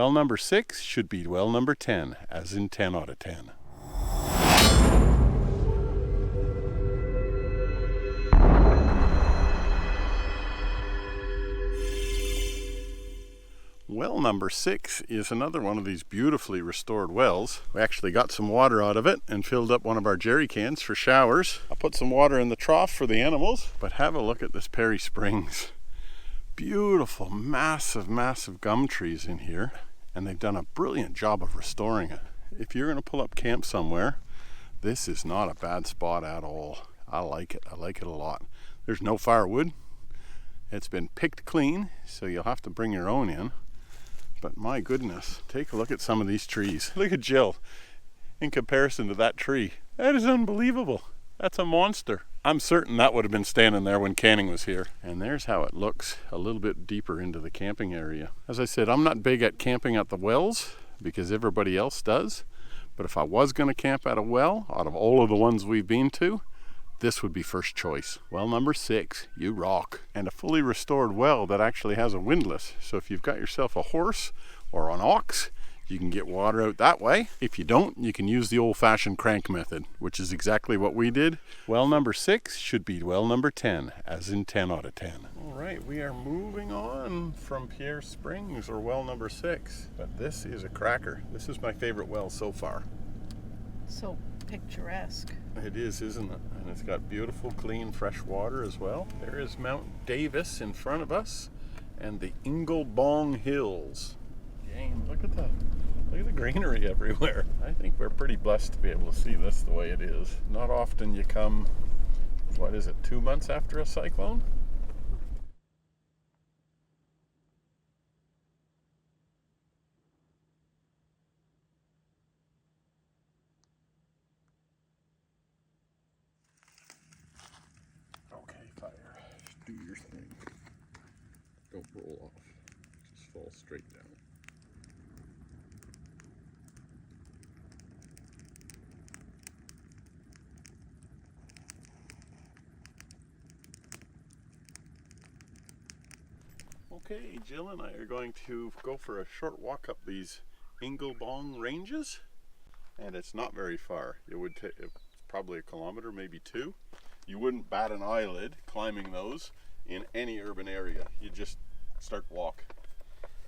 Well number 6 should be well number 10, as in 10 out of 10. Well number 6 is another one of these beautifully restored wells. We actually got some water out of it and filled up one of our jerry cans for showers. I put some water in the trough for the animals, but have a look at this Perry Springs. Beautiful, massive gum trees in here, and they've done a brilliant job of restoring it. If you're going to pull up camp somewhere, this is not a bad spot at all. I like it a lot. There's no firewood. It's been picked clean, so you'll have to bring your own in. But my goodness, take a look at some of these trees. Look at Jill in comparison to that tree. That is unbelievable. That's a monster. I'm certain that would have been standing there when Canning was here. And there's how it looks a little bit deeper into the camping area. As I said, I'm not big at camping at the wells because everybody else does. But if I was going to camp at a well, out of all of the ones we've been to, this would be first choice. Well number 6, you rock. And a fully restored well that actually has a windlass. So if you've got yourself a horse or an ox, you can get water out that way. If you don't, you can use the old-fashioned crank method, which is exactly what we did. Well number 6 should be well number 10, as in 10 out of 10. All right, we are moving on from Pierre Springs, or well number 6. But this is a cracker. This is my favorite well so far. So picturesque. It is, isn't it? And it's got beautiful, clean, fresh water as well. There is Mount Davis in front of us, and the Engle Bong Hills. Jane, look at the greenery everywhere. I think we're pretty blessed to be able to see this the way it is. Not often you come, 2 months after a cyclone? Okay, fire. Do your thing. Don't roll off. Just fall straight down. Okay, Jill and I are going to go for a short walk up these Engle Bong ranges, and it's not very far. It would take probably a kilometer, maybe 2. You wouldn't bat an eyelid climbing those in any urban area. You just start to walk.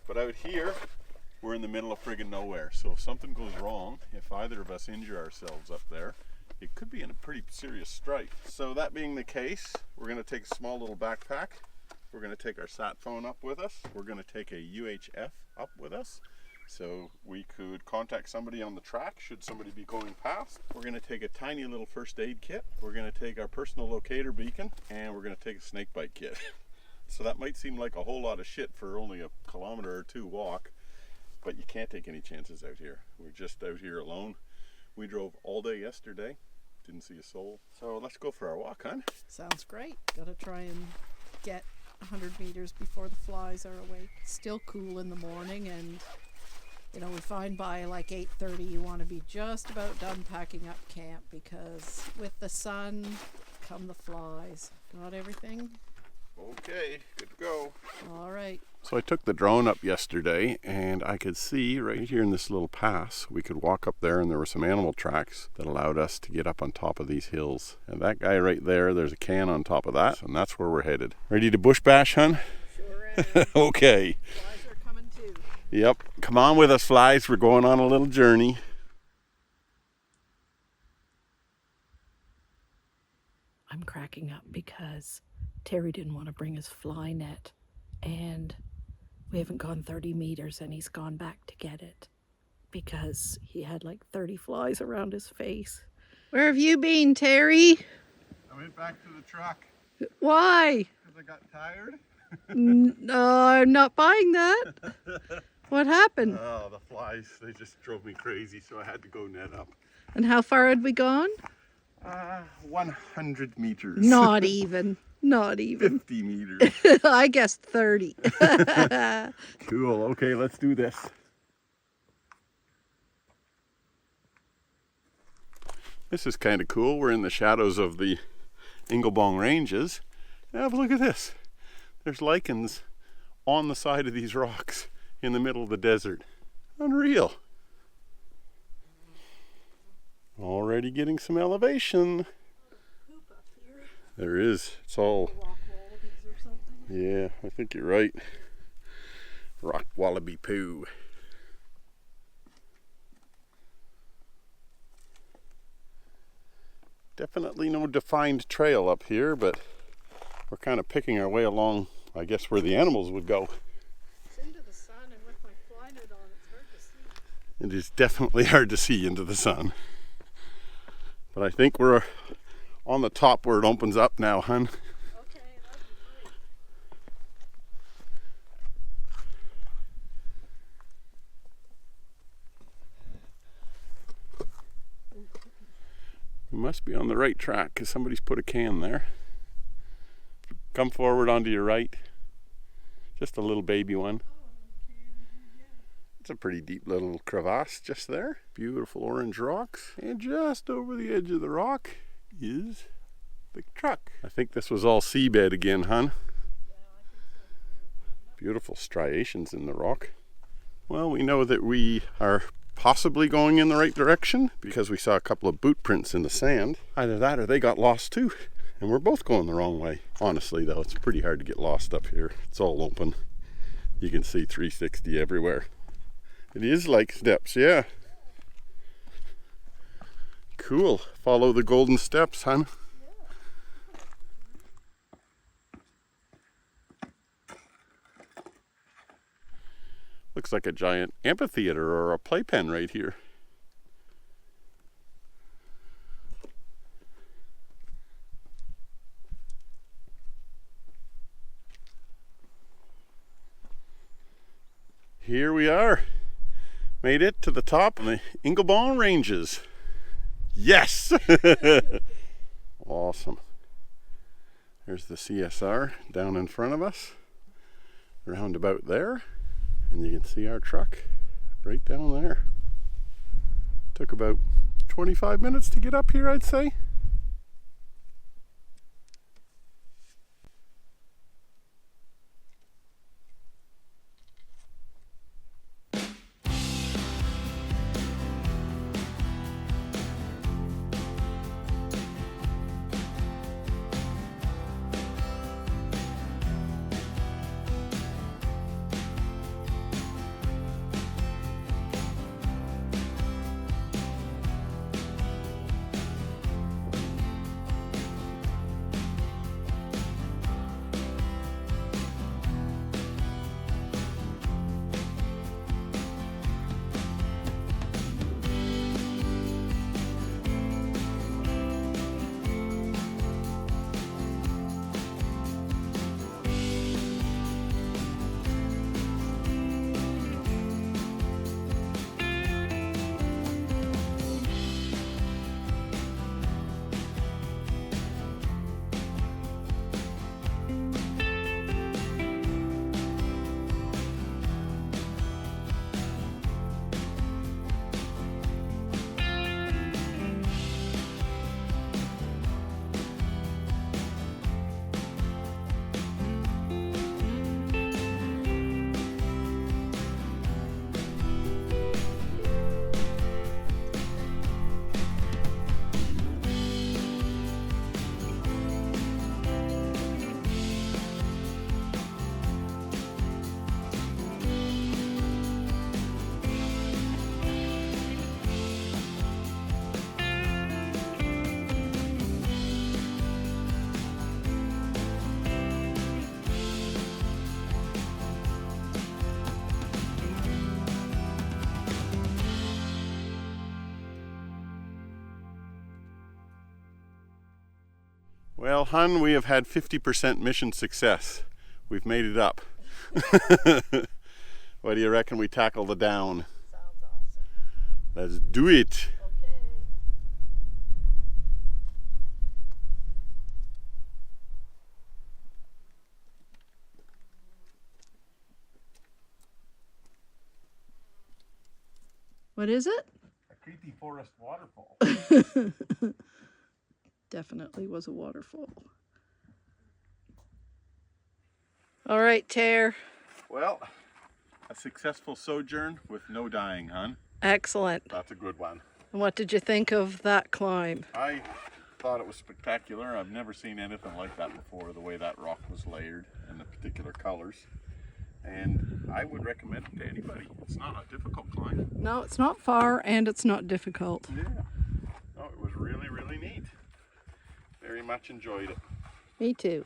But out here, we're in the middle of friggin' nowhere. So if something goes wrong, if either of us injure ourselves up there, it could be in a pretty serious strife. So that being the case, we're gonna take a small little backpack. We're going to take our sat phone up with us. We're going to take a UHF up with us so we could contact somebody on the track should somebody be going past. We're going to take a tiny little first aid kit. We're going to take our personal locator beacon, and we're going to take a snake bite kit. So that might seem like a whole lot of shit for only a kilometer or 2 walk, but you can't take any chances out here. We're just out here alone. We drove all day yesterday, didn't see a soul. So let's go for our walk, hon. Sounds great. Gotta try and get 100 meters before the flies are awake. Still cool in the morning, and we find by like 8:30 you want to be just about done packing up camp, because with the sun come the flies. Got everything? Okay, good to go. All right. So I took the drone up yesterday, and I could see right here in this little pass, we could walk up there, and there were some animal tracks that allowed us to get up on top of these hills. And that guy right there, there's a can on top of that, and that's where we're headed. Ready to bush bash, hun? Sure am. Okay. Flies are coming too. Yep. Come on with us, flies. We're going on a little journey. I'm cracking up because Terry didn't want to bring his fly net, and we haven't gone 30 meters and he's gone back to get it because he had like 30 flies around his face. Where have you been, Terry? I went back to the truck. Why? Because I got tired. No, I'm not buying that. What happened? Oh, the flies, they just drove me crazy, so I had to go net up. And how far had we gone? 100 meters. Not even. Not even. 50 meters. I guess 30. Cool. Okay, let's do this. This is kind of cool. We're in the shadows of the Engle Bong Ranges. Now, look at this. There's lichens on the side of these rocks in the middle of the desert. Unreal. Already getting some elevation. Poop up here. There is. It's all... Rock wallabies or something. Yeah, I think you're right. Rock wallaby poo. Definitely no defined trail up here, but we're kind of picking our way along, I guess, where the animals would go. It's into the sun, and with my fly net on, it's hard to see. It is definitely hard to see into the sun. But I think we're on the top where it opens up now, hun. Okay, that'd be great. We must be on the right track because somebody's put a can there. Come forward onto your right. Just a little baby one. It's a pretty deep little crevasse just there. Beautiful orange rocks. And just over the edge of the rock is the truck. I think this was all seabed again, hun. Yeah, I think so too. Beautiful striations in the rock. Well, we know that we are possibly going in the right direction because we saw a couple of boot prints in the sand. Either that or they got lost too. And we're both going the wrong way. Honestly though, it's pretty hard to get lost up here. It's all open. You can see 360 everywhere. It is like steps, yeah. Cool. Follow the golden steps, hun. Looks like a giant amphitheater or a playpen right here. Here we are. Made it to the top of the Engle ranges. Yes! Awesome. There's the CSR down in front of us. Round about there. And you can see our truck right down there. Took about 25 minutes to get up here, I'd say. Well, hun, we have had 50% mission success. We've made it up. What do you reckon we tackle the down? Sounds awesome. Let's do it. Okay. What is it? A creepy forest waterfall. Definitely was a waterfall. All right, Tare. Well, A successful sojourn with no dying, hon. Excellent. That's a good one. And what did you think of that climb? I thought it was spectacular. I've never seen anything like that before, the way that rock was layered and the particular colors. And I would recommend it to anybody. It's not a difficult climb. No, it's not far and it's not difficult. Yeah. No, it was really, really neat. Very much enjoyed it. Me too.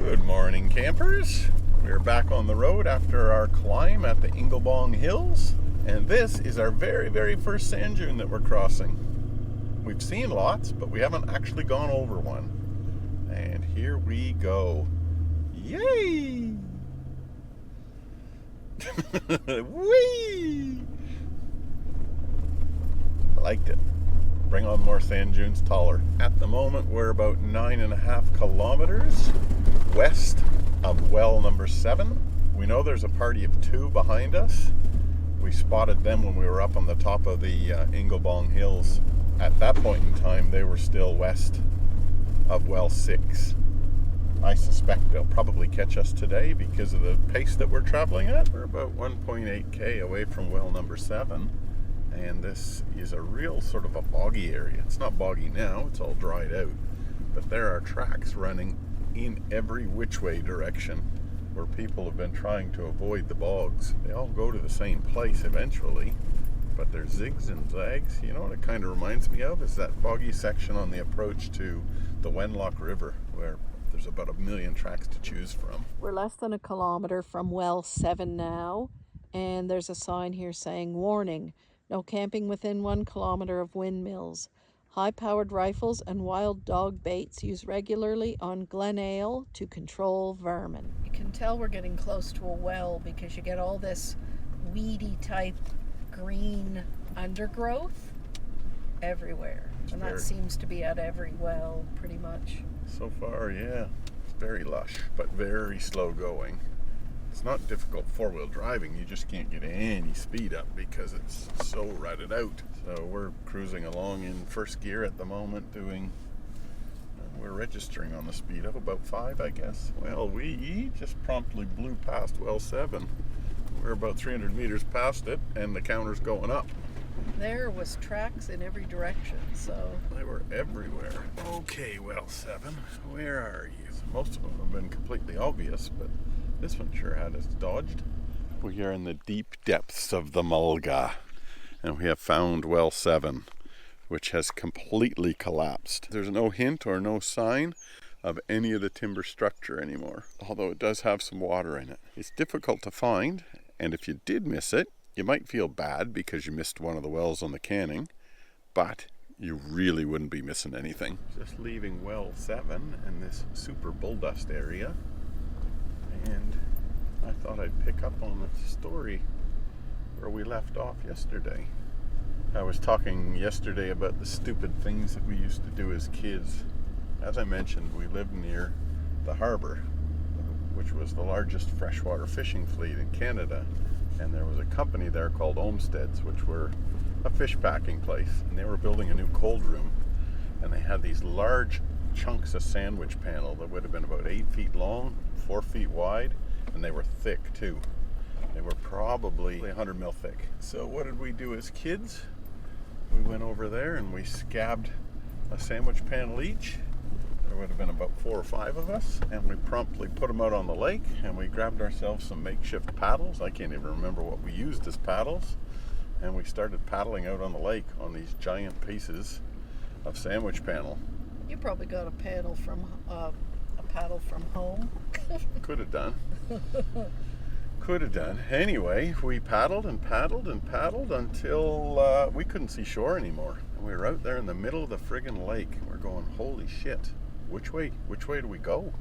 Good morning, campers. We're back on the road after our climb at the Engle Hills. And this is our very, very first sand dune that we're crossing. We've seen lots, but we haven't actually gone over one. And here we go. Yay! Whee! I liked it. Bring on more sand dunes taller. At the moment, we're about 9.5 kilometers west of well number 7. We know there's a party of 2 behind us. We spotted them when we were up on the top of the Engle Hills. At that point in time, they were still west of well 6. I suspect they'll probably catch us today because of the pace that we're traveling at. We're about 1.8k away from well number 7, and this is a real sort of a boggy area. It's not boggy now, it's all dried out, but there are tracks running in every which way direction where people have been trying to avoid the bogs. They all go to the same place eventually, but there's zigs and zags. You know what it kind of reminds me of is that boggy section on the approach to the Wenlock River, where there's about 1 million tracks to choose from. We're less than a kilometer from well 7 now, and there's a sign here saying, warning, no camping within 1 kilometer of windmills. High-powered rifles and wild dog baits used regularly on Glen Ale to control vermin. You can tell we're getting close to a well because you get all this weedy type green undergrowth everywhere. And that seems to be at every well, pretty much. So far, yeah. It's very lush, but very slow going. It's not difficult 4-wheel driving, you just can't get any speed up because it's so rutted out. So we're cruising along in first gear at the moment we're registering on the speed of about 5, I guess. Well, we just promptly blew past well 7. We're about 300 meters past it and the counter's going up. There was tracks in every direction, so... They were everywhere. Okay, well 7, where are you? Most of them have been completely obvious, but this one sure had us dodged. We are in the deep depths of the Mulga, and we have found well 7, which has completely collapsed. There's no hint or no sign of any of the timber structure anymore, although it does have some water in it. It's difficult to find, and if you did miss it, you might feel bad because you missed one of the wells on the canning, but you really wouldn't be missing anything. Just leaving well 7 in this super bull dust area, and I thought I'd pick up on the story where we left off yesterday. I was talking yesterday about the stupid things that we used to do as kids. As I mentioned, we lived near the harbor, which was the largest freshwater fishing fleet in Canada. And there was a company there called Homesteads, which were a fish packing place. And they were building a new cold room. And they had these large chunks of sandwich panel that would have been about 8 feet long, 4 feet wide, and they were thick too. They were probably 100 mil thick. So what did we do as kids? We went over there and we scabbed a sandwich panel each. There would have been about 4 or 5 of us, and we promptly put them out on the lake, and we grabbed ourselves some makeshift paddles. I can't even remember what we used as paddles, and we started paddling out on the lake on these giant pieces of sandwich panel. You probably got a paddle from home. Could have done. Could have done. Anyway, we paddled and paddled and paddled until we couldn't see shore anymore. And we were out there in the middle of the friggin' lake. We're going, holy shit. Which way do we go?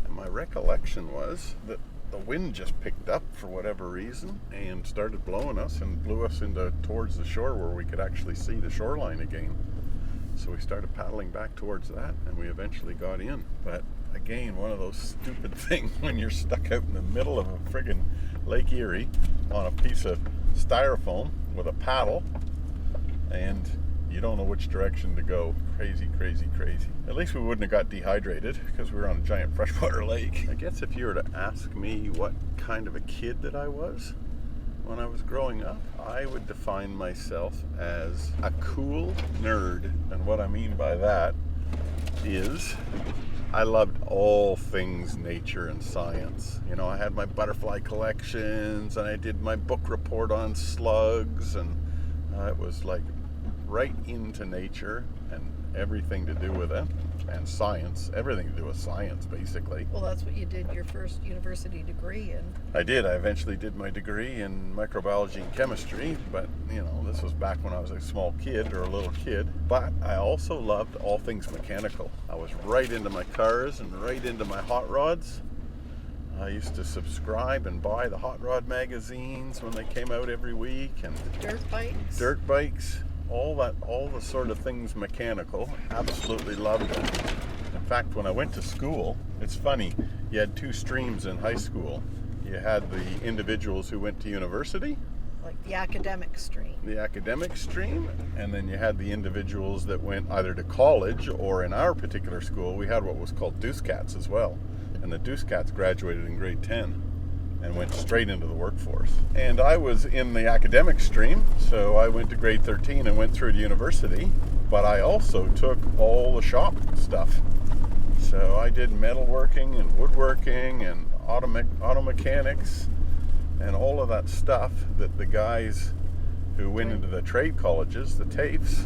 And my recollection was that the wind just picked up for whatever reason and started blowing us and blew us towards the shore where we could actually see the shoreline again. So we started paddling back towards that, and we eventually got in. But again, one of those stupid things when you're stuck out in the middle of a friggin' Lake Erie on a piece of styrofoam with a paddle, and you don't know which direction to go. Crazy, crazy, crazy. At least we wouldn't have got dehydrated because we were on a giant freshwater lake. I guess if you were to ask me what kind of a kid that I was when I was growing up, I would define myself as a cool nerd. And what I mean by that is I loved all things nature and science. You know, I had my butterfly collections and I did my book report on slugs, and it was like right into nature and everything to do with it, and science, everything to do with science basically. Well, that's what you did your first university degree in. I did. I eventually did my degree in microbiology and chemistry, but you know, this was back when I was a small kid or a little kid. But I also loved all things mechanical. I was right into my cars and right into my hot rods. I used to subscribe and buy the hot rod magazines when they came out every week, and dirt bikes, all the sort of things mechanical. Absolutely loved it. In fact, when I went to school, it's funny, you had two streams in high school. You had the individuals who went to university, like the academic stream. And then you had the individuals that went either to college, or in our particular school, we had what was called Deuce Cats as well. And the Deuce Cats graduated in grade 10 and went straight into the workforce. And I was in the academic stream, so I went to grade 13 and went through to university, but I also took all the shop stuff. So I did metalworking and woodworking and auto mechanics and all of that stuff that the guys who went into the trade colleges, the TAFEs,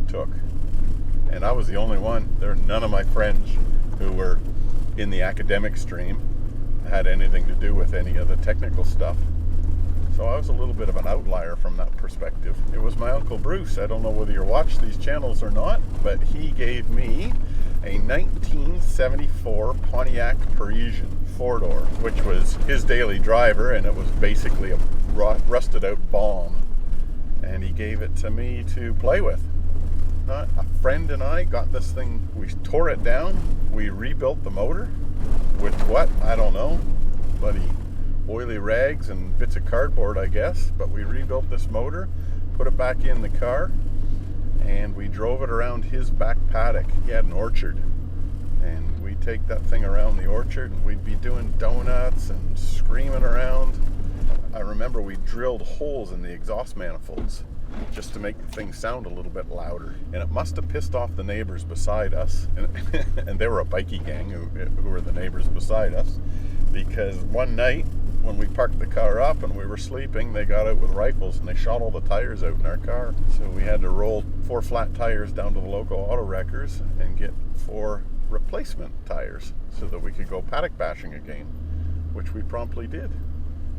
took. And I was the only one. There were none of my friends who were in the academic stream had anything to do with any of the technical stuff. So I was a little bit of an outlier from that perspective. It was my Uncle Bruce. I don't know whether you watch these channels or not, but he gave me a 1974 Pontiac Parisian 4-door, which was his daily driver, and it was basically a rusted out Bong. And he gave it to me to play with. A friend and I got this thing, we tore it down, we rebuilt the motor with what? I don't know, bloody oily rags and bits of cardboard, I guess, but we rebuilt this motor, put it back in the car, and we drove it around his back paddock. He had an orchard, and we'd take that thing around the orchard and we'd be doing donuts and screaming around. I remember we drilled holes in the exhaust manifolds just to make the thing sound a little bit louder, and it must have pissed off the neighbors beside us, and they were a bikie gang who were the neighbors beside us, because one night when we parked the car up and we were sleeping, they got out with rifles and they shot all the tires out in our car. So we had to roll 4 flat tires down to the local auto wreckers and get 4 replacement tires so that we could go paddock bashing again, which we promptly did.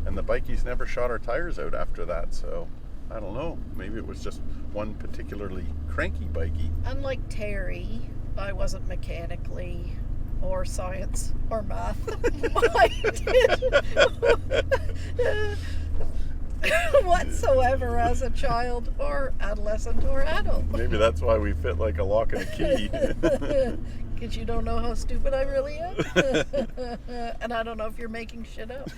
And the bikies never shot our tires out after that, so I don't know, maybe it was just one particularly cranky bikie. Unlike Terry, I wasn't mechanically or science or math minded whatsoever as a child or adolescent or adult. Maybe that's why we fit like a lock and a key. Because you don't know how stupid I really am. And I don't know if you're making shit up.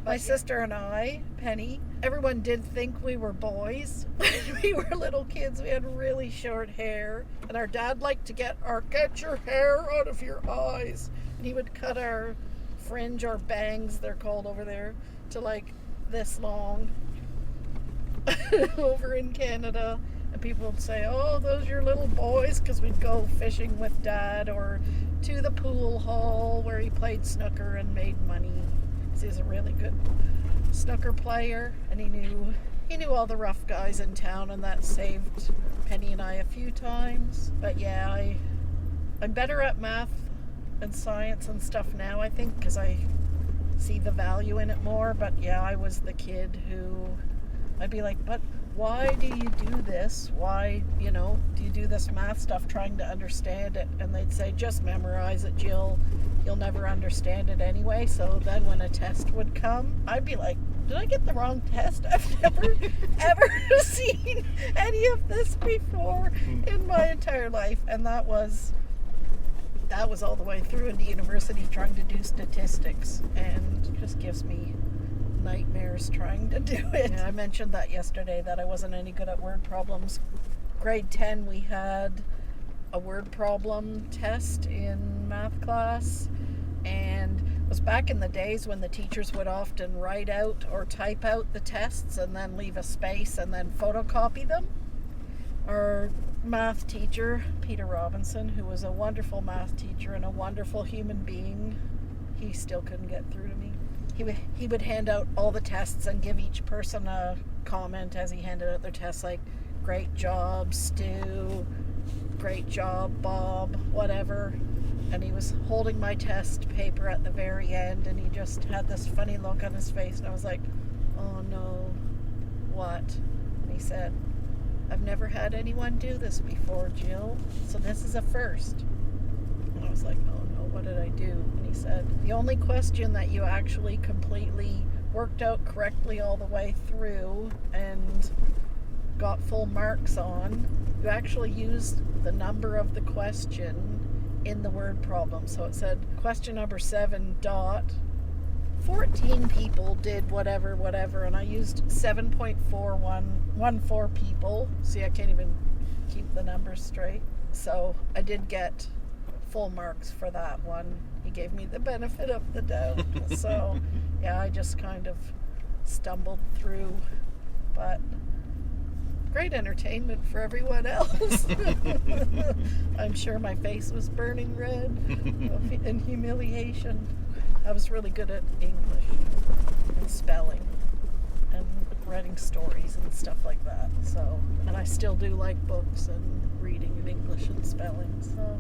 My sister and I, Penny, everyone did think we were boys. When we were little kids, we had really short hair. And our dad liked to get your hair out of your eyes. And he would cut our fringe or bangs, they're called over there, to like this long over in Canada. And people would say, oh, those are your little boys, because we'd go fishing with Dad or to the pool hall where he played snooker and made money. He's a really good snooker player, and he knew all the rough guys in town, and that saved Penny and I a few times. But yeah, I'm better at math and science and stuff now, I think, because I see the value in it more. But yeah, I was the kid who I'd be like, but why do you do this? Why, do you do this math stuff trying to understand it? And they'd say, just memorize it, Jill. You'll never understand it anyway. So then when a test would come, I'd be like, did I get the wrong test? I've never, ever seen any of this before in my entire life. And that was all the way through into university trying to do statistics, and just gives me nightmares trying to do it. Yeah, I mentioned that yesterday, that I wasn't any good at word problems. Grade 10, we had a word problem test in math class, and it was back in the days when the teachers would often write out or type out the tests and then leave a space and then photocopy them. Our math teacher, Peter Robinson, who was a wonderful math teacher and a wonderful human being, he still couldn't get through to me. He would hand out all the tests and give each person a comment as he handed out their tests, like, great job, Stu, great job, Bob, whatever. And he was holding my test paper at the very end, and he just had this funny look on his face, and I was like, oh no, what? And he said, I've never had anyone do this before, Jill, so this is a first. And I was like, oh no, what did I do? And he said, the only question that you actually completely worked out correctly all the way through and got full marks on, you actually used the number of the question in the word problem. So it said question number 7 dot 14 people did whatever, and I used 7.4114 people. See, I can't even keep the numbers straight. So I did get full marks for that one. He gave me the benefit of the doubt. So yeah, I just kind of stumbled through, but great entertainment for everyone else. I'm sure my face was burning red in humiliation. I was really good at English and spelling and writing stories and stuff like that. So, and I still do like books and reading in English and spelling. So,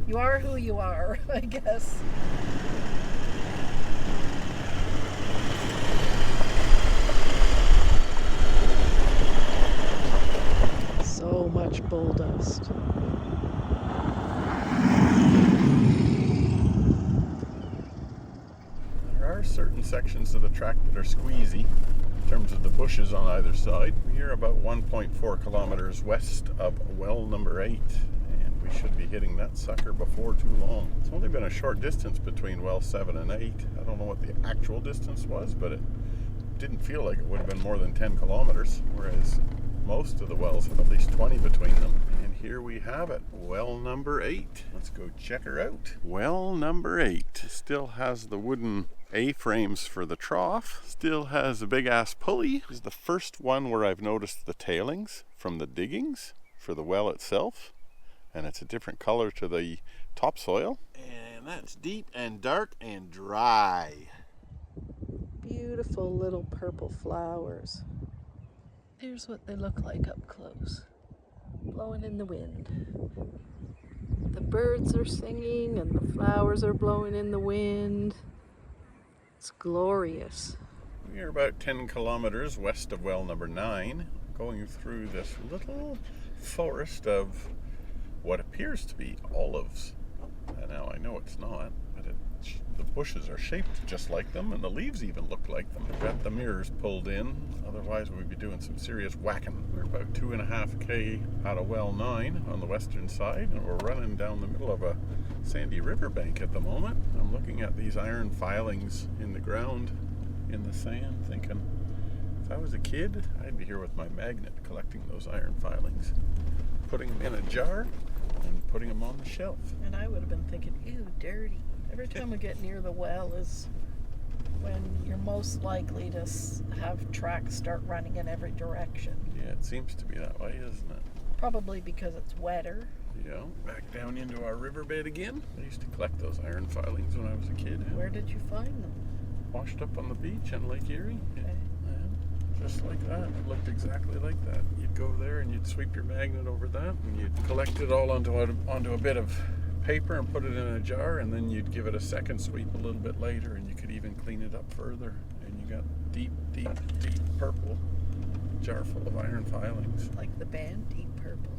you are who you are, I guess. So much bull dust. There are certain sections of the track that are squeezy in terms of the bushes on either side. We're about 1.4 kilometers west of well number 8, and we should be hitting that sucker before too long. It's only been a short distance between well 7 and 8. I don't know what the actual distance was, but it didn't feel like it would have been more than 10 kilometers, whereas most of the wells have at least 20 between them. And here we have it, well number 8. Let's go check her out. Well number 8 still has the wooden A-frames for the trough, still has a big ass pulley. This is the first one where I've noticed the tailings from the diggings for the well itself, and it's a different color to the topsoil. And that's deep and dark and dry. Beautiful little purple flowers. Here's what they look like up close, blowing in the wind. The birds are singing and the flowers are blowing in the wind. It's glorious. We are about 10 kilometers west of well number 9, going through this little forest of what appears to be olives. Now I know it's not, but the bushes are shaped just like them, and the leaves even look like them. I've got the mirrors pulled in, otherwise we'd be doing some serious whacking. We're about 2.5 k out of well 9 on the western side, and we're running down the middle of a sandy riverbank at the moment. I'm looking at these iron filings in the ground, in the sand, thinking, if I was a kid, I'd be here with my magnet collecting those iron filings, putting them in a jar, and putting them on the shelf. And I would have been thinking, ew, dirty. Every time we get near the well is when you're most likely to have tracks start running in every direction. Yeah, it seems to be that way, isn't it? Probably because it's wetter. Yeah, back down into our riverbed again. I used to collect those iron filings when I was a kid. Where did you find them? Washed up on the beach in Lake Erie. Okay. Yeah, just like that. It looked exactly like that. You'd go there and you'd sweep your magnet over that, and you'd collect it all onto a bit of paper and put it in a jar, and then you'd give it a second sweep a little bit later, and you could even clean it up further, and you got deep purple jar full of iron filings. Like the band Deep Purple.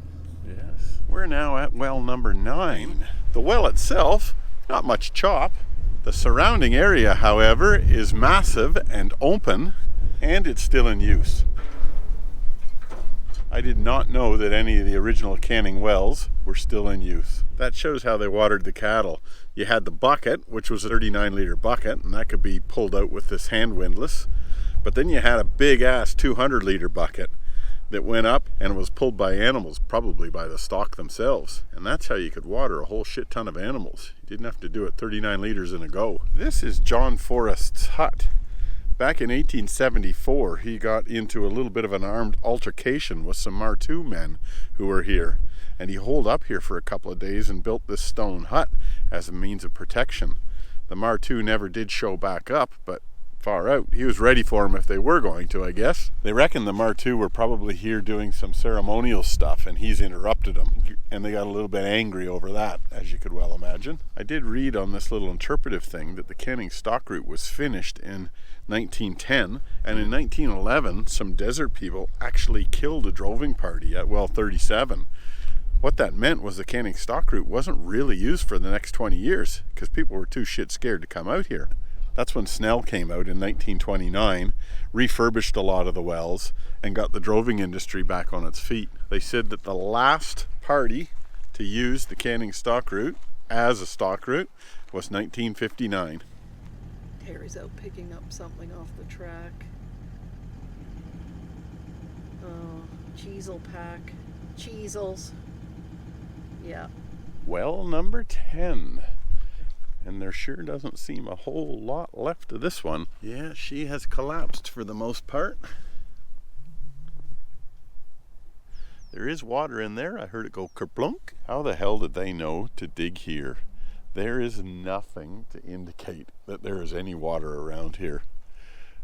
Yes. We're now at well number 9. The well itself, not much chop. The surrounding area, however, is massive and open, and it's still in use. I did not know that any of the original Canning wells were still in use. That shows how they watered the cattle. You had the bucket, which was a 39-liter bucket, and that could be pulled out with this hand windlass. But then you had a big ass 200-liter bucket that went up and was pulled by animals, probably by the stock themselves. And that's how you could water a whole shit ton of animals. You didn't have to do it 39 liters in a go. This is John Forrest's hut. Back in 1874, he got into a little bit of an armed altercation with some Martu men who were here. And he holed up here for a couple of days and built this stone hut as a means of protection. The Martu never did show back up, but far out. He was ready for them if they were going to, I guess. They reckon the Martu were probably here doing some ceremonial stuff and he's interrupted them. And they got a little bit angry over that, as you could well imagine. I did read on this little interpretive thing that the Canning stock route was finished in 1910, and in 1911 some desert people actually killed a droving party at well 37. What that meant was the Canning stock route wasn't really used for the next 20 years because people were too shit scared to come out here. That's when Snell came out in 1929, refurbished a lot of the wells, and got the droving industry back on its feet. They said that the last party to use the Canning stock route as a stock route was 1959. Harry's out picking up something off the track. Oh, cheesel pack. Cheesels. Yeah. Well, number 10. And there sure doesn't seem a whole lot left of this one. Yeah, she has collapsed for the most part. There is water in there. I heard it go kerplunk. How the hell did they know to dig here? There is nothing to indicate that there is any water around here.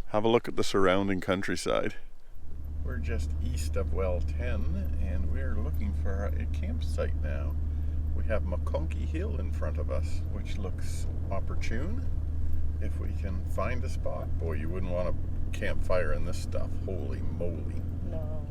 Have a look at the surrounding countryside. We're just east of well 10 and we're looking for a campsite now. We have McConkey Hill in front of us, which looks opportune if we can find a spot. Boy, you wouldn't want a campfire in this stuff. Holy moly. No.